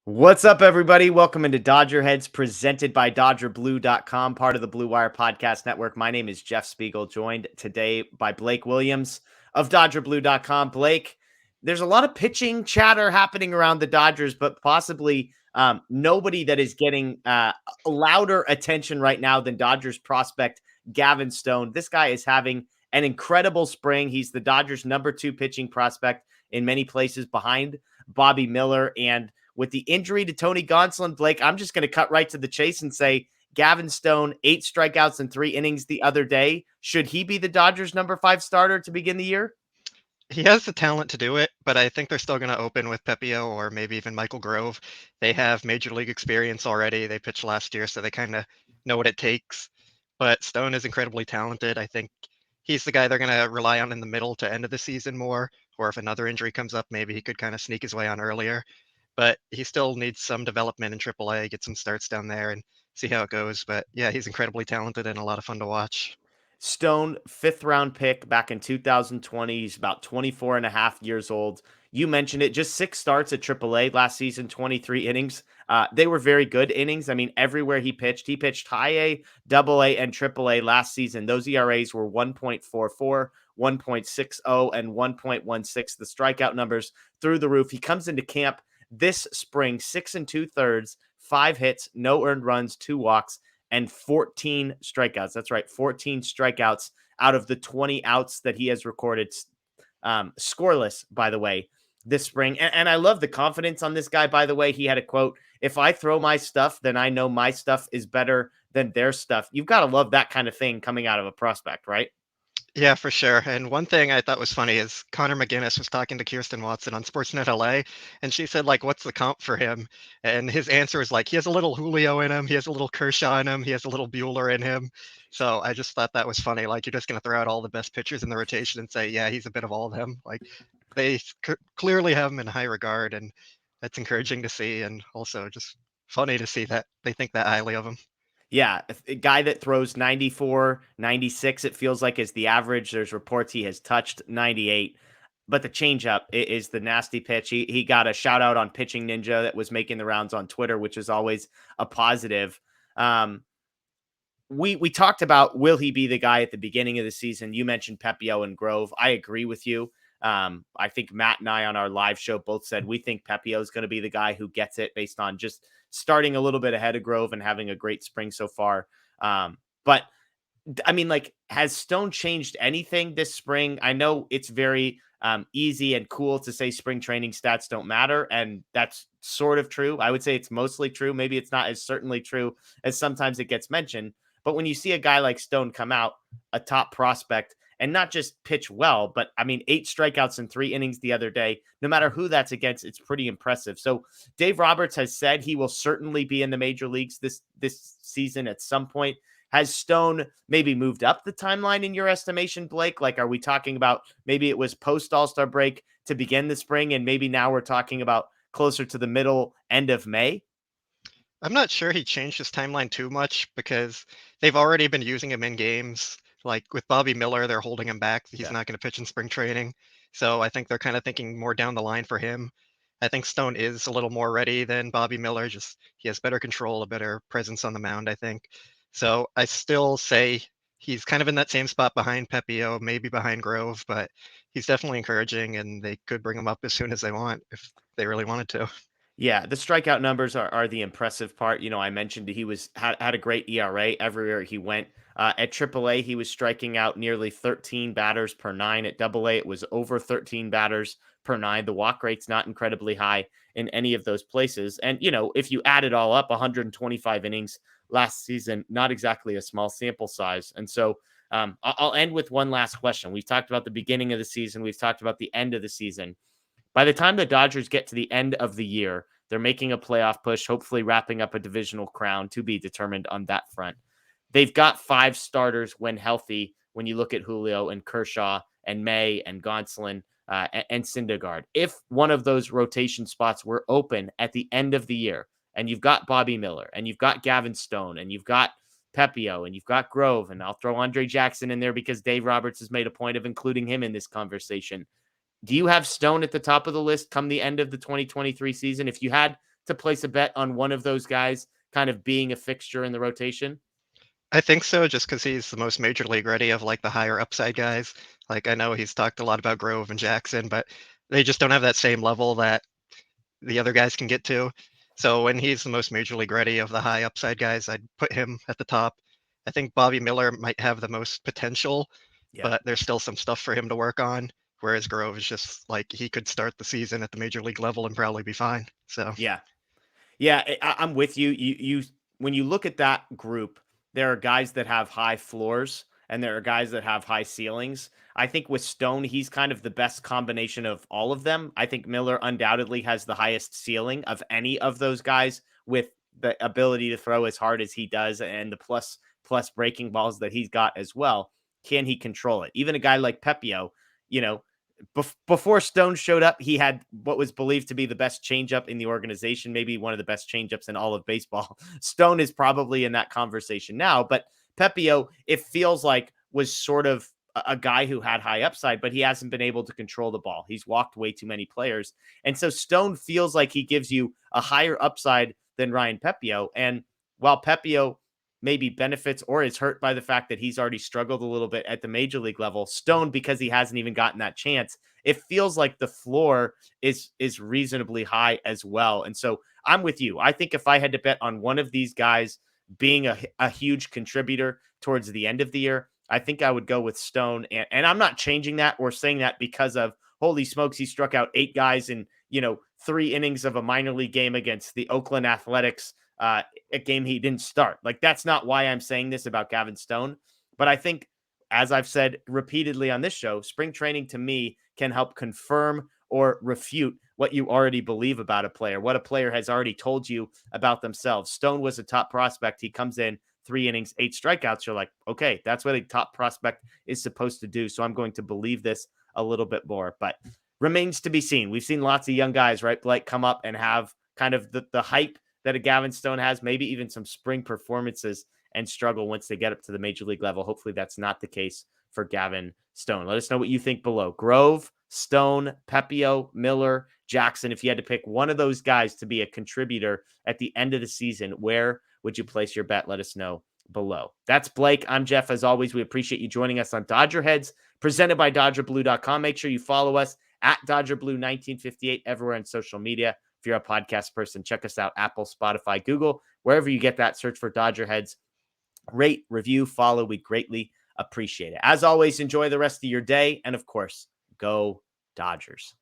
What's up, everybody? Welcome into DodgerHeads, presented by DodgerBlue.com, part of the Blue Wire Podcast Network. My name is Jeff Spiegel, joined today by Blake Williams of DodgerBlue.com. Blake, there's a lot of pitching chatter happening around the Dodgers, but possibly nobody that is getting louder attention right now than Dodgers prospect Gavin Stone. This guy is having an incredible spring. He's the Dodgers' #2 pitching prospect in many places behind Bobby Miller. And with the injury to Tony Gonsolin, Blake, I'm just going to cut right to the chase and say Gavin Stone, 8 strikeouts in 3 innings the other day. Should he be the Dodgers' #5 starter to begin the year? He has the talent to do it, but I think they're still going to open with Pepio or maybe even Michael Grove. They have major league experience already. They pitched last year, so they kind of know what it takes. But Stone is incredibly talented. I think he's the guy they're going to rely on in the middle to end of the season more. Or if another injury comes up, maybe he could kind of sneak his way on earlier. But he still needs some development in AAA, get some starts down there and see how it goes. But yeah, he's incredibly talented and a lot of fun to watch. Stone, 5th-round pick back in 2020. He's about 24 and a half years old. You mentioned it, just 6 starts at AAA last season, 23 innings. They were very good innings. I mean, everywhere he pitched high A, double A, and triple A last season. Those ERAs were 1.44, 1.60, and 1.16. The strikeout numbers through the roof. He comes into camp this spring, 6 2/3, 5 hits, no earned runs, 2 walks, and 14 strikeouts. That's right, 14 strikeouts out of the 20 outs that he has recorded. Scoreless, by the way, this spring. And I love the confidence on this guy, by the way. He had a quote: "If I throw my stuff, then I know my stuff is better than their stuff." You've got to love that kind of thing coming out of a prospect, right? Yeah, for sure. And one thing I thought was funny is Connor McGinnis was talking to Kirsten Watson on Sportsnet LA, and she said, like, what's the comp for him? And his answer was like, he has a little Julio in him, he has a little Kershaw in him, he has a little Bueller in him. So I just thought that was funny. Like, you're just going to throw out all the best pitchers in the rotation and say, yeah, he's a bit of all of them. Like, they clearly have him in high regard, and that's encouraging to see. And also just funny to see that they think that highly of him. Yeah, a guy that throws 94, 96, it feels like is the average. There's reports he has touched 98, but the changeup is the nasty pitch. He got a shout out on Pitching Ninja that was making the rounds on Twitter, which is always a positive. Um, we talked about, will he be the guy at the beginning of the season? You mentioned Pepio and Grove. I agree with you. I think Matt and I on our live show both said we think Pepio is going to be the guy who gets it based on just starting a little bit ahead of Grove and having a great spring so far. But I mean, like, has Stone changed anything this spring? I know it's very easy and cool to say spring training stats don't matter, and that's sort of true. I would say it's mostly true. Maybe it's not as certainly true as sometimes it gets mentioned. But when you see a guy like Stone come out, a top prospect, and not just pitch well, but I mean, 8 strikeouts in 3 innings the other day, no matter who that's against, it's pretty impressive. So Dave Roberts has said he will certainly be in the major leagues this season at some point. Has Stone maybe moved up the timeline in your estimation, Blake? Like, are we talking about maybe it was post All-Star break to begin the spring, and maybe now we're talking about closer to the middle end of May? I'm not sure he changed his timeline too much because they've already been using him in games. Like with Bobby Miller, they're holding him back. He's Yeah. not going to pitch in spring training. So I think they're kind of thinking more down the line for him. I think Stone is a little more ready than Bobby Miller. Just he has better control, a better presence on the mound, I think. So I still say he's kind of in that same spot behind Pepio, maybe behind Grove, but he's definitely encouraging and they could bring him up as soon as they want if they really wanted to. Yeah, the strikeout numbers are the impressive part. You know, I mentioned he had a great ERA everywhere he went. At AAA, he was striking out nearly 13 batters per 9. At AA, it was over 13 batters per 9. The walk rate's not incredibly high in any of those places. And you know, if you add it all up, 125 innings last season, not exactly a small sample size. And so I'll end with one last question. We've talked about the beginning of the season. We've talked about the end of the season. By the time the Dodgers get to the end of the year, they're making a playoff push, hopefully wrapping up a divisional crown to be determined on that front. They've got 5 starters when healthy when you look at Julio and Kershaw and May and Gonsolin and Syndergaard. If one of those rotation spots were open at the end of the year, and you've got Bobby Miller and you've got Gavin Stone and you've got Pepio and you've got Grove, and I'll throw Andre Jackson in there because Dave Roberts has made a point of including him in this conversation. Do you have Stone at the top of the list come the end of the 2023 season? If you had to place a bet on one of those guys kind of being a fixture in the rotation? I think so, just because he's the most major league ready of like the higher upside guys. Like I know he's talked a lot about Grove and Jackson, but they just don't have that same level that the other guys can get to. So when he's the most major league ready of the high upside guys, I'd put him at the top. I think Bobby Miller might have the most potential, Yeah. but there's still some stuff for him to work on. Whereas Grove is just like he could start the season at the major league level and probably be fine. So Yeah. Yeah, I'm with you. You when you look at that group, there are guys that have high floors and there are guys that have high ceilings. I think with Stone, he's kind of the best combination of all of them. I think Miller undoubtedly has the highest ceiling of any of those guys with the ability to throw as hard as he does and the plus breaking balls that he's got as well. Can he control it? Even a guy like Pepio, you know, before Stone showed up, he had what was believed to be the best changeup in the organization, maybe one of the best changeups in all of baseball. Stone is probably in that conversation now, but Pepio, it feels like, was sort of a guy who had high upside, but he hasn't been able to control the ball. He's walked way too many players. And so Stone feels like he gives you a higher upside than Ryan Pepio. And while Pepio maybe benefits or is hurt by the fact that he's already struggled a little bit at the major league level, Stone, because he hasn't even gotten that chance, it feels like the floor is reasonably high as well. And so I'm with you. I think if I had to bet on one of these guys being a huge contributor towards the end of the year, I think I would go with Stone. And I'm not changing that or saying that because of holy smokes, he struck out 8 guys in, 3 innings of a minor league game against the Oakland Athletics, a game he didn't start. Like, that's not why I'm saying this about Gavin Stone. But I think, as I've said repeatedly on this show, spring training to me can help confirm or refute what you already believe about a player, what a player has already told you about themselves. Stone was a top prospect. He comes in 3 innings, 8 strikeouts. You're like, okay, that's what a top prospect is supposed to do. So I'm going to believe this a little bit more, but remains to be seen. We've seen lots of young guys, right, Blake, come up and have kind of the hype that a Gavin Stone has, maybe even some spring performances, and struggle once they get up to the major league level. Hopefully that's not the case for Gavin Stone. Let us know what you think below. Grove, Stone, Pepio, Miller, Jackson. If you had to pick one of those guys to be a contributor at the end of the season, where would you place your bet? Let us know below. That's Blake. I'm Jeff. As always, we appreciate you joining us on Dodger Heads, presented by DodgerBlue.com. Make sure you follow us at DodgerBlue1958 everywhere on social media. If you're a podcast person, check us out, Apple, Spotify, Google, wherever you get that. Search for Dodger Heads. Rate, review, follow. We greatly appreciate it. As always, enjoy the rest of your day. And of course, go Dodgers.